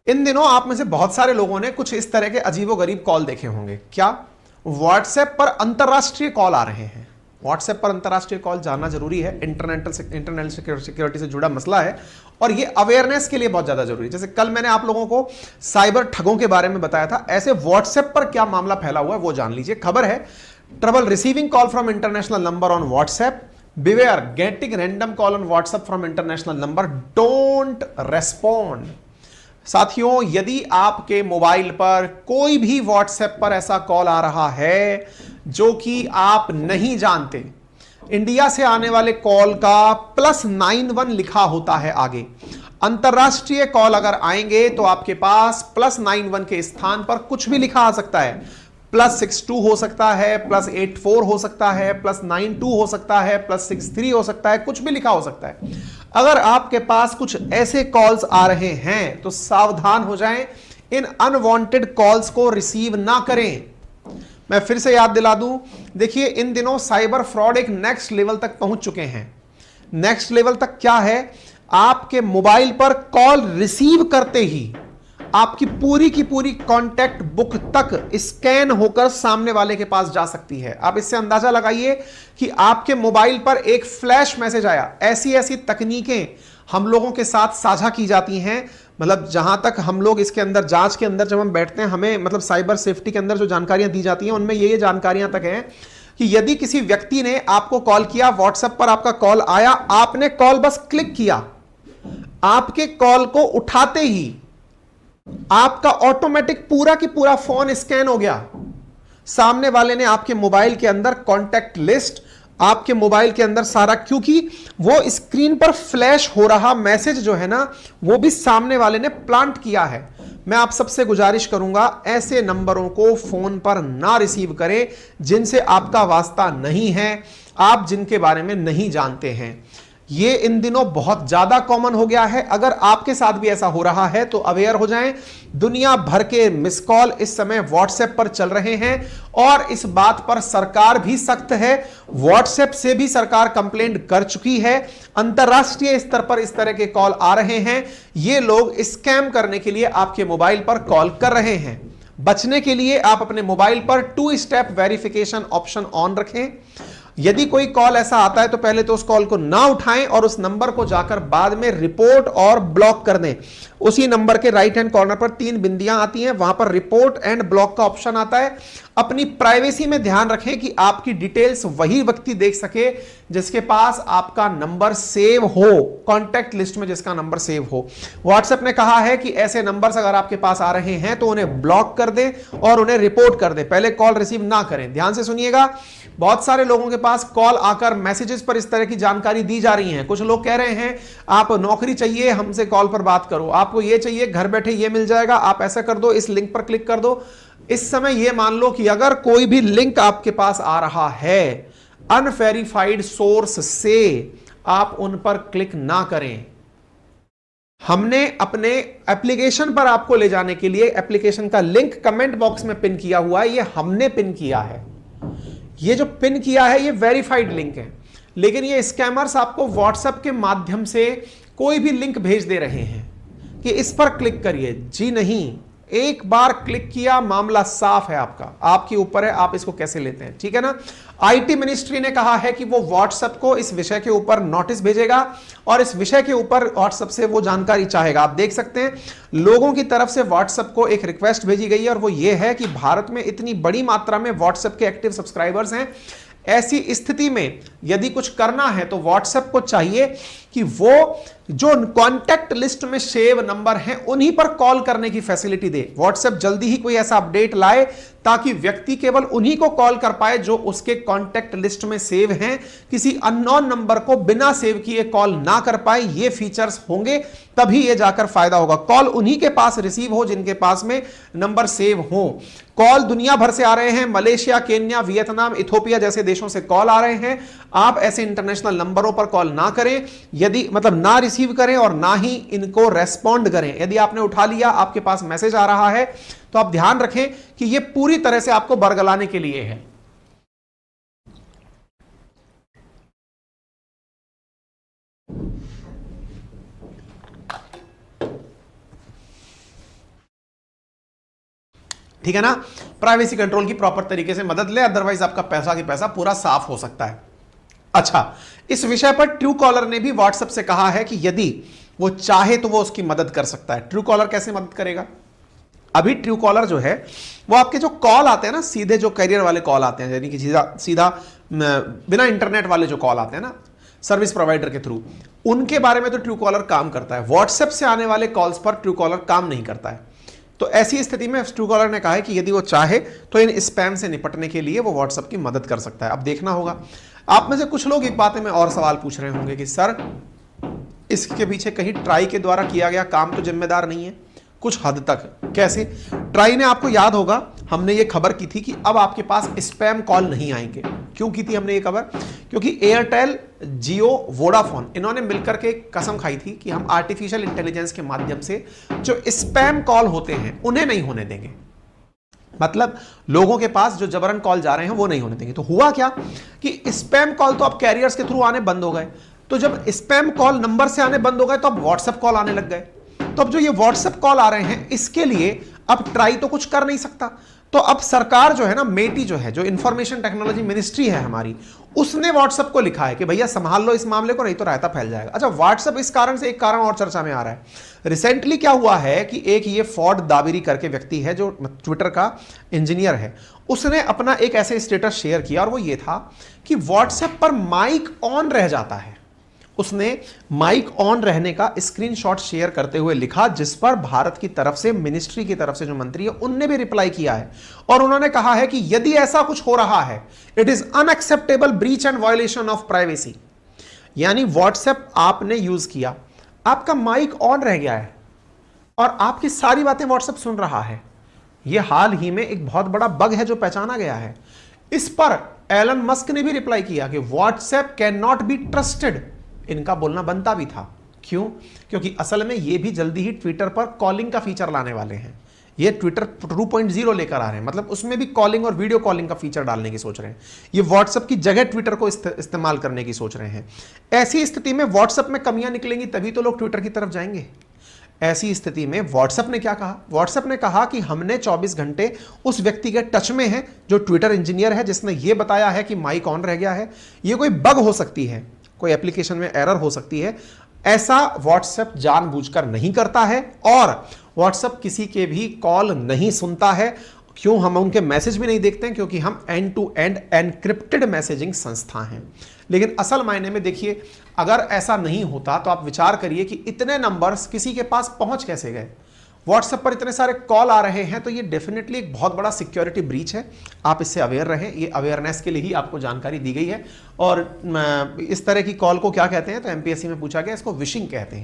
इन दिनों आप में से बहुत सारे लोगों ने कुछ इस तरह के अजीबोगरीब कॉल देखे होंगे। क्या? व्हाट्सएप पर अंतरराष्ट्रीय कॉल आ रहे हैं। व्हाट्सएप पर अंतरराष्ट्रीय कॉल जानना जरूरी है, इंटरनेट सिक्योरिटी से जुड़ा मसला है और ये अवेयरनेस के लिए बहुत ज्यादा जरूरी है। जैसे कल मैंने आप लोगों को साइबर ठगों के बारे में बताया था, ऐसे व्हाट्सएप पर क्या मामला फैला हुआ है वो जान लीजिए। खबर है, trouble receiving call from international number on WhatsApp, beware getting random call on WhatsApp from international number, don't respond. साथियों, यदि आपके मोबाइल पर कोई भी व्हाट्सएप पर ऐसा कॉल आ रहा है जो कि आप नहीं जानते, इंडिया से आने वाले कॉल का +91 लिखा होता है आगे। अंतरराष्ट्रीय कॉल अगर आएंगे तो आपके पास +91 के स्थान पर कुछ भी लिखा आ सकता है। +62 हो सकता है, +84 हो सकता है, +92 हो सकता है, +63 हो सकता है, कुछ भी लिखा हो सकता है। अगर आपके पास कुछ ऐसे कॉल्स आ रहे हैं तो सावधान हो जाएं, इन अनवांटेड कॉल्स को रिसीव ना करें। मैं फिर से याद दिला दूं, देखिए इन दिनों साइबर फ्रॉड एक नेक्स्ट लेवल तक पहुंच चुके हैं। नेक्स्ट लेवल तक क्या है? आपके मोबाइल पर कॉल रिसीव करते ही आपकी पूरी की पूरी कॉन्टैक्ट बुक तक स्कैन होकर सामने वाले के पास जा सकती है। आप इससे अंदाजा लगाइए कि आपके मोबाइल पर एक फ्लैश मैसेज आया। ऐसी ऐसी तकनीकें हम लोगों के साथ साझा की जाती हैं, मतलब जहां तक हम लोग इसके अंदर जांच के अंदर जब हम बैठते हैं, हमें मतलब साइबर सेफ्टी के अंदर जो जानकारियां दी जाती हैं उनमें ये जानकारियां तक हैं कि यदि किसी व्यक्ति ने आपको कॉल किया, व्हाट्सएप पर आपका कॉल आया, आपने कॉल बस क्लिक किया, आपके कॉल को उठाते ही आपका ऑटोमेटिक पूरा की पूरा फोन स्कैन हो गया। सामने वाले ने आपके मोबाइल के अंदर कॉन्टैक्ट लिस्ट, आपके मोबाइल के अंदर सारा, क्योंकि वो स्क्रीन पर फ्लैश हो रहा मैसेज जो है ना, वो भी सामने वाले ने प्लांट किया है। मैं आप सबसे गुजारिश करूंगा, ऐसे नंबरों को फोन पर ना रिसीव करें जिनसे आपका वास्ता नहीं है, आप जिनके बारे में नहीं जानते हैं। ये इन दिनों बहुत ज्यादा कॉमन हो गया है। अगर आपके साथ भी ऐसा हो रहा है तो अवेयर हो जाएं। दुनिया भर के मिस कॉल इस समय व्हाट्सएप पर चल रहे हैं और इस बात पर सरकार भी सख्त है। व्हाट्सएप से भी सरकार कंप्लेंट कर चुकी है। अंतरराष्ट्रीय स्तर पर इस तरह के कॉल आ रहे हैं। ये लोग स्कैम करने के लिए आपके मोबाइल पर कॉल कर रहे हैं। बचने के लिए आप अपने मोबाइल पर 2 स्टेप वेरिफिकेशन ऑप्शन ऑन रखें। यदि कोई कॉल ऐसा आता है तो पहले तो उस कॉल को ना उठाएं और उस नंबर को जाकर बाद में रिपोर्ट और ब्लॉक कर दें। उसी नंबर के राइट हैंड कॉर्नर पर 3 बिंदियां आती हैं, वहां पर रिपोर्ट एंड ब्लॉक का ऑप्शन आता है। अपनी प्राइवेसी में ध्यान रखें कि आपकी डिटेल्स वही व्यक्ति देख सके जिसके पास आपका नंबर सेव हो, कॉन्टैक्ट लिस्ट में जिसका नंबर सेव हो। व्हाट्सएप ने कहा है कि ऐसे नंबर्स अगर आपके पास आ रहे हैं तो उन्हें ब्लॉक कर दें और उन्हें रिपोर्ट कर दें, पहले कॉल रिसीव ना करें। ध्यान से सुनिएगा, बहुत सारे लोगों के पास कॉल आकर मैसेजेस पर इस तरह की जानकारी दी जा रही है। कुछ लोग कह रहे हैं आप नौकरी चाहिए, हमसे कॉल पर बात करो, आपको ये चाहिए, घर बैठे ये मिल जाएगा, आप ऐसा कर दो, इस लिंक पर क्लिक कर दो। इस समय ये मान लो कि अगर कोई भी लिंक आपके पास आ रहा है अनवेरिफाइड सोर्स से, आप उन पर क्लिक ना करें। हमने अपने एप्लीकेशन पर आपको ले जाने के लिए एप्लीकेशन का लिंक कमेंट बॉक्स में पिन किया हुआ है, ये हमने पिन किया है। ये जो पिन किया है ये वेरीफाइड लिंक है, लेकिन ये स्कैमर्स आपको व्हाट्सएप के माध्यम से कोई भी लिंक भेज दे रहे हैं कि इस पर क्लिक करिए। जी नहीं, एक बार क्लिक किया, मामला साफ है, आपका, आपके ऊपर है, आप इसको कैसे लेते हैं, ठीक है ना। आईटी मिनिस्ट्री ने कहा है कि वो व्हाट्सएप को इस विषय के ऊपर नोटिस भेजेगा और इस विषय के ऊपर व्हाट्सएप से वो जानकारी चाहेगा। आप देख सकते हैं लोगों की तरफ से व्हाट्सएप को एक रिक्वेस्ट भेजी गई है और वो ये है कि भारत में इतनी बड़ी मात्रा में व्हाट्सएप के एक्टिव सब्सक्राइबर्स हैं, ऐसी स्थिति में यदि कुछ करना है तो व्हाट्सएप को चाहिए कि वो जो कॉन्टैक्ट लिस्ट में सेव नंबर हैं उन्हीं पर कॉल करने की फैसिलिटी दे। व्हाट्सएप जल्दी ही कोई ऐसा अपडेट लाए ताकि व्यक्ति केवल उन्हीं को कॉल कर पाए जो उसके कॉन्टैक्ट लिस्ट में सेव हैं, किसी अननोन नंबर को बिना सेव किए कॉल ना कर पाए। ये फीचर्स होंगे तभी ये जाकर फायदा होगा। कॉल उन्हीं के पास रिसीव हो जिनके पास में नंबर सेव हो। कॉल दुनिया भर से आ रहे हैं, मलेशिया, केन्या, वियतनाम, इथोपिया जैसे देशों से कॉल आ रहे हैं। आप ऐसे इंटरनेशनल नंबरों पर कॉल ना करें, यदि मतलब ना रिसीव करें और ना ही इनको रेस्पॉन्ड करें। यदि आपने उठा लिया, आपके पास मैसेज आ रहा है, तो आप ध्यान रखें कि यह पूरी तरह से आपको बरगलाने के लिए है। ठीक है ना। प्राइवेसी कंट्रोल की प्रॉपर तरीके से मदद ले, अदरवाइज आपका पैसा की पैसा पूरा साफ हो सकता है। अच्छा, इस विषय पर ट्रू कॉलर ने भी व्हाट्सएप से कहा है कि यदि वो चाहे तो वो उसकी मदद कर सकता है। ट्रू कॉलर कैसे मदद करेगा? अभी ट्रू कॉलर जो है वो आपके जो कॉल आते हैं ना, सीधे जो कैरियर वाले कॉल आते हैं, यानी कि सीधा सीधा बिना इंटरनेट वाले जो कॉल आते हैं ना सर्विस प्रोवाइडर के थ्रू, उनके बारे में तो ट्रू कॉलर काम करता है। व्हाट्सएप से आने वाले कॉल्स पर ट्रू कॉलर काम नहीं करता है। तो ऐसी स्थिति में ट्रू कॉलर ने कहा है कि यदि वो चाहे तो इन स्पैम से निपटने के लिए वो व्हाट्सएप की मदद कर सकता है। अब देखना होगा। आप में से कुछ लोग एक बात में और सवाल पूछ रहे होंगे कि सर इसके पीछे कहीं ट्राई के द्वारा किया गया काम तो जिम्मेदार नहीं है? कुछ हद तक। कैसे? ट्राई ने, आपको याद होगा हमने ये खबर की थी कि अब आपके पास स्पैम कॉल नहीं आएंगे। क्यों की थी हमने ये खबर? क्योंकि एयरटेल, जियो, वोडाफोन इन्होंने मिलकर के कसम खाई थी कि हम आर्टिफिशियल इंटेलिजेंस के माध्यम से जो स्पैम कॉल होते हैं उन्हें नहीं होने देंगे। मतलब लोगों के पास जो जबरन कॉल जा रहे हैं वो नहीं होने देंगे। तो हुआ क्या कि स्पैम कॉल तो अब कैरियर्स के थ्रू आने बंद हो गए। तो जब स्पैम कॉल नंबर से आने बंद हो गए तो अब व्हाट्सएप कॉल आने लग गए। तो अब जो ये व्हाट्सएप कॉल आ रहे हैं इसके लिए अब ट्राई तो कुछ कर नहीं सकता। तो अब सरकार जो है ना, मेटी जो है, जो इंफॉर्मेशन टेक्नोलॉजी मिनिस्ट्री है हमारी, उसने व्हाट्सएप को लिखा है कि भैया संभाल लो इस मामले को, नहीं तो रायता फैल जाएगा। अच्छा, व्हाट्सएप इस कारण से एक कारण और चर्चा में आ रहा है। रिसेंटली क्या हुआ है कि एक ये फॉर्ड दाबिरी करके व्यक्ति है जो ट्विटर का इंजीनियर है, उसने अपना एक ऐसे स्टेटस शेयर किया और वो ये था कि व्हाट्सएप पर माइक ऑन रह जाता है। उसने माइक ऑन रहने का स्क्रीनशॉट शेयर करते हुए लिखा, जिस पर भारत की तरफ से, मिनिस्ट्री की तरफ से जो मंत्री है उनने भी रिप्लाई किया है और उन्होंने कहा है कि यदि ऐसा कुछ हो रहा है, it is unacceptable breach and violation of privacy. यानी व्हाट्सएप आपने यूज किया, आपका माइक ऑन रह गया है और आपकी सारी बातें व्हाट्सएप सुन रहा है। यह हाल ही में एक बहुत बड़ा बग है जो पहचाना गया है। इस पर एलन मस्क ने भी रिप्लाई किया कि WhatsApp can not be trusted. इनका बोलना बनता भी था। क्यों? क्योंकि असल में ये भी जल्दी ही ट्विटर पर कॉलिंग का फीचर लाने वाले हैं। ये ट्विटर 2.0 लेकर आ रहे हैं, मतलब उसमें भी कॉलिंग और वीडियो कॉलिंग का फीचर डालने की सोच रहे हैं। ये व्हाट्सएप की जगह ट्विटर को इस्तेमाल करने की सोच रहे हैं। ऐसी स्थिति में व्हाट्सएप में कमियां निकलेंगी तभी तो लोग ट्विटर की तरफ जाएंगे। ऐसी स्थिति में व्हाट्सएप ने क्या कहा? व्हाट्सएप ने कहा कि हमने 24 घंटे उस व्यक्ति के टच में है जो ट्विटर इंजीनियर है, जिसने ये बताया है कि माइक ऑन रह गया है। ये कोई बग हो सकती है, कोई एप्लीकेशन में एरर हो सकती है। ऐसा व्हाट्सएप जानबूझकर नहीं करता है और व्हाट्सएप किसी के भी कॉल नहीं सुनता है। क्यों? हम उनके मैसेज भी नहीं देखते हैं, क्योंकि हम end to end encrypted messaging संस्था हैं। लेकिन असल मायने में देखिए, अगर ऐसा नहीं होता तो आप विचार करिए कि इतने नंबर्स किसी के पास पहुंच कैसे गए। व्हाट्सएप पर इतने सारे कॉल आ रहे हैं, तो ये डेफिनेटली एक बहुत बड़ा सिक्योरिटी ब्रीच है। आप इससे अवेयर रहें। ये अवेयरनेस के लिए ही आपको जानकारी दी गई है। और इस तरह की कॉल को क्या कहते हैं? तो एमपीएससी में पूछा गया, इसको विशिंग कहते हैं।